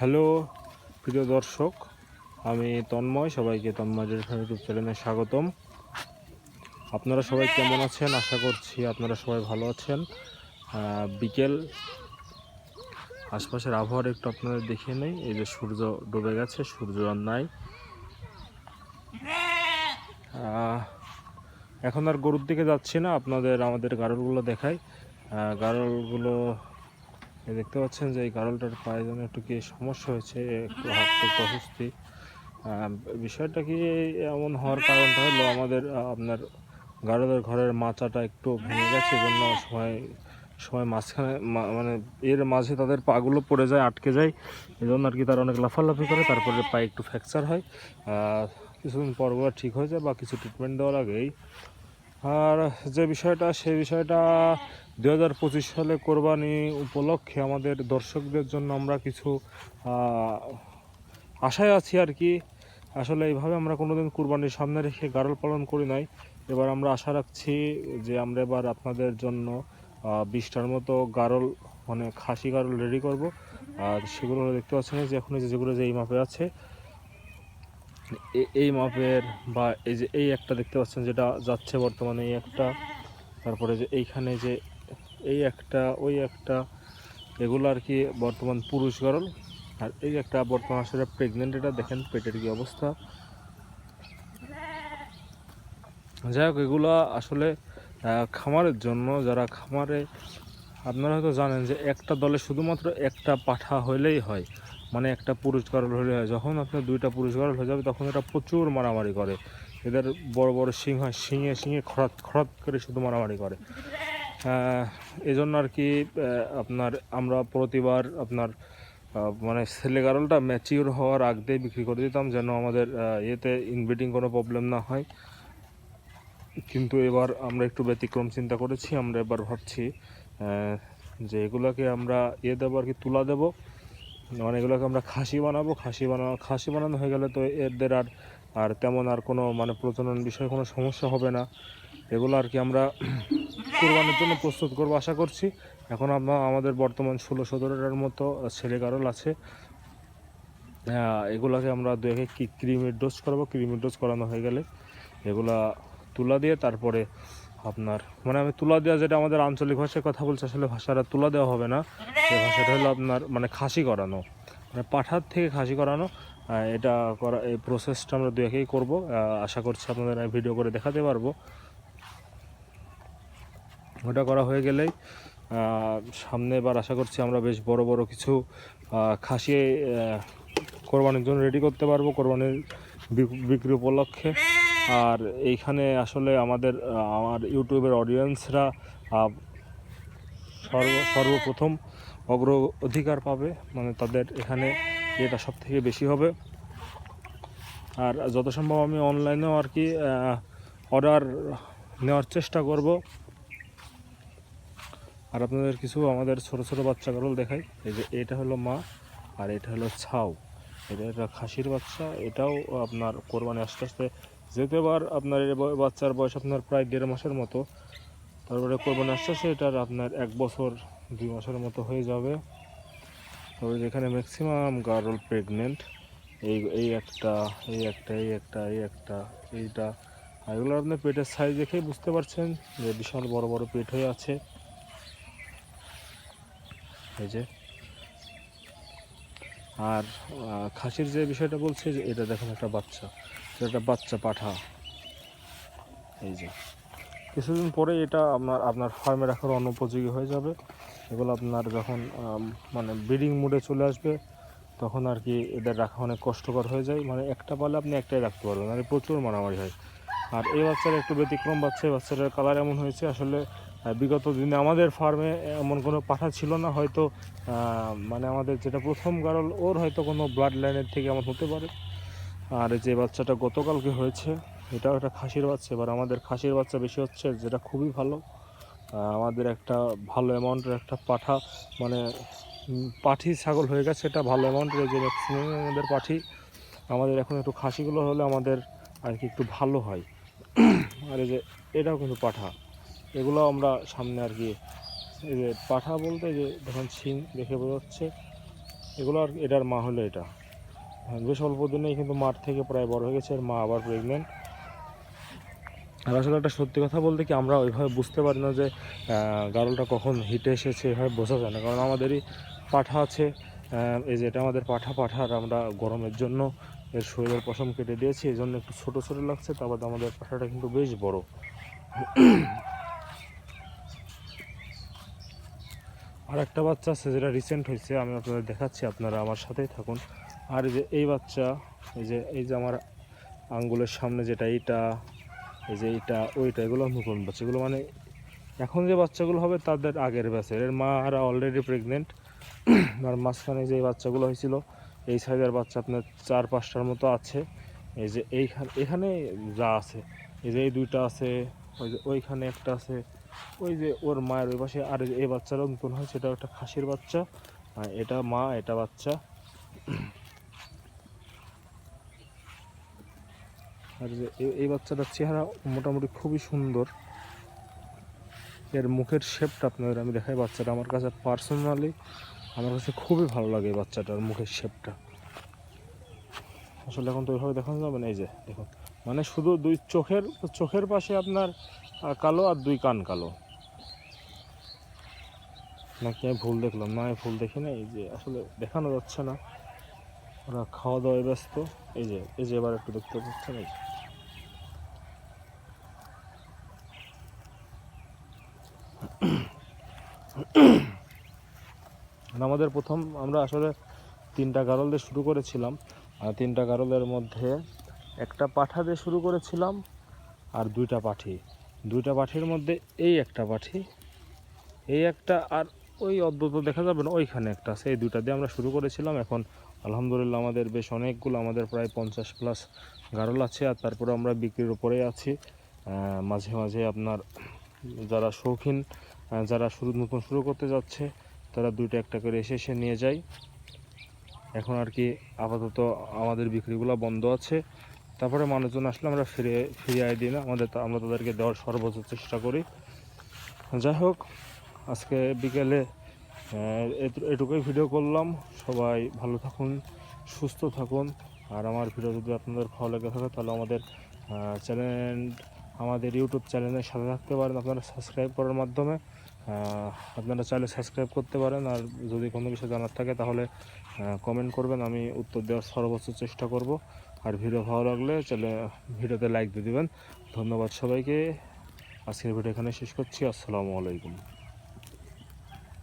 Hello প্রিয় দর্শক, আমি তন্ময়। সবাইকে তন্ময় ইউটিউব চ্যানেলে স্বাগতম। আপনারা সবাই কেমন আছেন? আশা করছি আপনারা সবাই ভালো আছেন। বিকেল, আশপাশের আবহাওয়ার একটু আপনাদের দেখিয়ে নেই। এই যে সূর্য ডুবে গেছে, সূর্য আর নাই। এখন আর গরুর দিকে যাচ্ছি না, আমাদের গাড়লগুলো দেখাই। গাড়লগুলো দেখতে পাচ্ছেন যে এই গাড়লটার পায়ে যেন একটু কি সমস্যা হয়েছে, একটু হাঁটতে একটু অস্বস্তি। বিষয়টা কি এমন হওয়ার কারণটা হলো আমাদের আপনার গাড়লের ঘরের মাচাটা একটু ভেঙে গেছে, এই জন্য সময় সময় মাঝখানে মানে এর মাঝে তাদের পাগুলো পড়ে যায়, আটকে যায়। এই জন্য আর কি তারা অনেক লাফালাফি করে, তারপরে পায়ে একটু ফ্র্যাকচার হয়। কিছুদিন পর ঠিক হয়ে যায় বা কিছু ট্রিটমেন্ট দেওয়ার আগেই। আর যে বিষয়টা, সেই বিষয়টা 2025 সালে কোরবানি উপলক্ষে আমাদের দর্শকদের জন্য আমরা কিছু আশায় আছি আর কি। আসলে এইভাবে আমরা কোনোদিন কুরবানির সামনে রেখে গাড়ল পালন করি নাই। এবার আমরা আশা রাখছি যে আমরা এবার আপনাদের জন্য 20টার মতো গাড়ল, মানে খাসি গাড়ল রেডি করব। আর সেগুলো দেখতে পাচ্ছেন যে এখন যেগুলো যে এই মাপে আছে, এই মাপের, বা এই যে এই একটা দেখতে পাচ্ছেন যেটা যাচ্ছে বর্তমানে, এই একটা, তারপরে যে এইখানে যে এই একটা, ওই একটা, এগুলো আর কি বর্তমান পুরুষ গাড়ল। আর এই একটা বর্তমান আসলে প্রেগনেন্ট, এটা দেখেন পেটের কি অবস্থা। যাই হোক, এগুলো আসলে খামারের জন্য, যারা খামারে, আপনারা হয়তো জানেন যে একটা দলে শুধুমাত্র একটা পাঠা হইলেই হয়, মানে একটা পুরুষ গাড়ল হলে হয়। যখন আপনার 2টা পুরুষ গাড়ল হয়ে যাবে তখন এটা প্রচুর মারামারি করে। এদের বড় বড় শিং হয়, শিঙে শিঙে খড়াত খড়াত করে শুধু মারামারি করে। এই জন্য আর কি আপনার আমরা প্রতিবার আপনার মানে ছেলে গাড়লটা ম্যাচিওর হওয়ার আগ দিয়ে বিক্রি করে দিতাম, যেন আমাদের ইয়েতে ইনব্রিডিং কোনো প্রবলেম না হয়। কিন্তু এবার আমরা একটু ব্যতিক্রম চিন্তা করেছি। আমরা এবার ভাবছি যে এগুলোকে আমরা দেবো আর কি, তুলা দেবো, মানে এগুলোকে আমরা খাসি বানানো হয়ে গেলে তো এদের আর তেমন আর কোনো মানে প্রজনন বিষয়ে কোনো সমস্যা হবে না। এগুলো আর কি আমরা কোরবানির জন্য প্রস্তুত করবো আশা করছি। এখন আমাদের বর্তমান 16-17টার মতো ছেলে গাড়ল আছে। এগুলাকে আমরা 2 কি ক্রিমের ডোজ করাবো। ক্রিমের ডোজ করানো হয়ে গেলে এগুলা তুলা দিয়ে, তারপরে আপনার মানে আমি তুলা দেওয়া, যেটা আমাদের আঞ্চলিক ভাষায় কথা বলছে, আসলে ভাষাটা তুলা দেওয়া হবে না, এই ভাষাটা হলো আপনার মানে খাসি করানো, মানে পাঠার থেকে খাসি করানো। এটা করা, এই প্রসেসটা আমরা 2 করবো। আশা করছি আপনাদের ভিডিও করে দেখাতে পারবো। ওটা করা হয়ে গেলেই সামনে এবার আশা করছি আমরা বেশ বড় বড় কিছু খাসি কোরবানির জন্য রেডি করতে পারবো, কোরবানির বিক্রি উপলক্ষে। আর এইখানে আসলে আমার ইউটিউবের অডিয়েন্সরা সর্বপ্রথম অগ্রাধিকার পাবে, মানে তাদের এখানে এটা সব থেকে বেশি হবে। আর যত সম্ভব আমি অনলাইনেও আর কি অর্ডার নেওয়ার চেষ্টা করব। আর আপনাদের কিছু আমাদের ছোট ছোট বাচ্চা গাড়ল দেখাই। এই যে এটা হলো মা, আর এটা হলো ছাউ। এটা একটা খাসির বাচ্চা। এটাও আপনার কোরবানি আস্তে আস্তে যেতে পার, আপনার বাচ্চার বয়স আপনার প্রায় 1.5 মাসের মতো। তারপরে কোরবানি আস্তে আস্তে এটার আপনার 1 বছর 2 মাসের মতো হয়ে যাবে। তবে যেখানে ম্যাক্সিমাম গাড়ল প্রেগনেন্ট, এই একটা, এই একটা, এই একটা, এই একটা, এইটা, এগুলো আপনার পেটের সাইজ দেখেই বুঝতে পারছেন যে বিশাল বড় বড় পেট হয়ে আছে। এই যে, আর খাসির যে বিষয়টা বলছে, যে এটা দেখুন একটা বাচ্চা, একটা বাচ্চা পাঠা। এই যে কিছুদিন পরে এটা আপনার ফার্মে রাখার অনুপযোগী হয়ে যাবে। এগুলো আপনার যখন মানে ব্রিডিং মুডে চলে আসবে, তখন আর কি এদের রাখা অনেক কষ্টকর হয়ে যায়। মানে একটা পালে আপনি একটাই রাখতে পারবেন, মানে প্রচুর মারামারি হয়। আর এই বাচ্চার একটু ব্যতিক্রম বাচ্চা, এই বাচ্চাটার কালার এমন হয়েছে, আসলে বিগত দিনে আমাদের ফার্মে এমন কোনো পাঠা ছিল না, হয়তো মানে আমাদের যেটা প্রথম গাড়ল, ওর হয়তো কোনো ব্লাড লাইনের থেকে এমন হতে পারে। আর যে বাচ্চাটা গতকালকে হয়েছে, এটাও একটা খাসির বাচ্চা। এবার আমাদের খাসির বাচ্চা বেশি হচ্ছে, যেটা খুবই ভালো। আমাদের একটা ভালো অ্যামাউন্টের একটা পাঠা, মানে পাঠি ছাগল হয়ে গেছে, এটা ভালো অ্যামাউন্টের। যে ম্যাক্সিমাম আমাদের পাঠি, আমাদের এখন একটু খাসিগুলো হলে আমাদের আর কি একটু ভালো হয়। আর এই যে এটাও কিন্তু পাঠা, এগুলো আমরা সামনে আর কি, এই যে পাঠা বলতে যে দেখুন শিং দেখে বোঝা যাচ্ছে, এগুলো আর এটার মা হলো এটা। বেশ অল্প দিনেই কিন্তু মার থেকে প্রায় বড় হয়ে গেছে, এর মা আবার প্রেগনেন্ট। আর আসলে একটা সত্যি কথা বলতে কি, আমরা ওইভাবে বুঝতে পারি না যে গারলটা কখন হিটে এসেছে, এভাবে বোঝা যায় না। কারণ আমাদেরই পাঠা আছে, এই যে এটা আমাদের পাঠার আমরা গরমের জন্য এর শরীরের পশম কেটে দিয়েছি, এই জন্য একটু ছোটো ছোটো লাগছে। তারপর আমাদের পাঠাটা কিন্তু বেশ বড়। আর একটা বাচ্চা আছে যেটা রিসেন্ট হয়েছে, আমি আপনাদের দেখাচ্ছি, আপনারা আমার সাথেই থাকুন। আর এই বাচ্চা, এই যে আমার আঙ্গুলের সামনে যেটা, এইটা, এই যে এইটা, ওইটা, এগুলো নতুন বাচ্চা। এগুলো মানে এখন যে বাচ্চাগুলো হবে তাদের আগের ব্যাচের, এর মারা অলরেডি প্রেগনেন্ট। আর মাঝখানে যে বাচ্চাগুলো হয়েছিল, এই সাইজের বাচ্চা আপনার 4-5টার মতো আছে। এই যে এখানে যা আছে, এই যে এই দুইটা আছে, ওই যে ওইখানে একটা আছে, ওই যে ওর মায়ের ওই পাশে। আর এই বাচ্চাটাও নতুন হয়, সেটা একটা খাসির বাচ্চা। এটা মা, এটা বাচ্চা। আর যে এই বাচ্চাটার চেহারা মোটামুটি খুবই সুন্দর। এর মুখের শেপটা আপনাদের আমি দেখাই। বাচ্চাটা আমার কাছে পার্সোনালি, আমার কাছে খুবই ভালো লাগে এই বাচ্চাটার মুখের শেপটা। আসলে এখন তো ওইভাবে দেখানো যাবে না। এই যে দেখুন, মানে শুধু দুই চোখের পাশে আপনার কালো, আর দুই কান কালো। নাকি আমি ভুল দেখলাম? না, আমি ভুল দেখি না। এই যে আসলে দেখানো যাচ্ছে না, ওরা খাওয়া দাওয়ায় ব্যস্ত। এই যে এবার একটু দেখতে পাচ্ছেন। এই আমাদের প্রথম আমরা আসলে 3টা গারল দিয়ে শুরু করেছিলাম। আর 3টা গারলের মধ্যে একটা পাঠা দিয়ে শুরু করেছিলাম, আর 2টা পাঠি। 2টা পাঠির মধ্যে এই একটা পাঠি, এই একটা, আর ওই অদ্ভুত দেখা যাবে না ওইখানে একটা আছে। এই 2টা দিয়ে আমরা শুরু করেছিলাম। এখন আলহামদুলিল্লাহ আমাদের বেশ অনেকগুলো, আমাদের প্রায় 50+ গারল আছে। আর তারপরে আমরা বিক্রির উপরেই আছি। মাঝে মাঝে আপনার যারা শৌখিন, যারা নতুন শুরু করতে যাচ্ছে, তারা 2টা একটা করে এসে নিয়ে যায়। এখন আর কি আপাতত আমাদের বিক্রিগুলো বন্ধ আছে। তারপরে মানুষজন আসলে আমরা ফিরিয়ে দিই না, আমরা তাদেরকে দেওয়ার সর্বোচ্চ চেষ্টা করি। যাই হোক, আজকে বিকেলে এটুকুই ভিডিও করলাম। সবাই ভালো থাকুন, সুস্থ থাকুন। আর আমার ভিডিও যদি আপনাদের ভালো লেগে থাকে, তাহলে চ্যানেল আমাদের ইউটিউব চ্যানেলের সাথে থাকতে পারেন আপনারা সাবস্ক্রাইব করার মাধ্যমে। আপনারা চাইলে সাবস্ক্রাইব করতে পারেন। আর যদি কোনো কিছু জানার থাকে তাহলে কমেন্ট করবেন, আমি উত্তর দেওয়ার সর্বোচ্চ চেষ্টা করব। আর ভিডিও ভালো লাগলে ভিডিওতে লাইক দিয়ে দেবেন। ধন্যবাদ সবাইকে। আজকের ভিডিও এখানে শেষ করছি। আসসালামু আলাইকুম।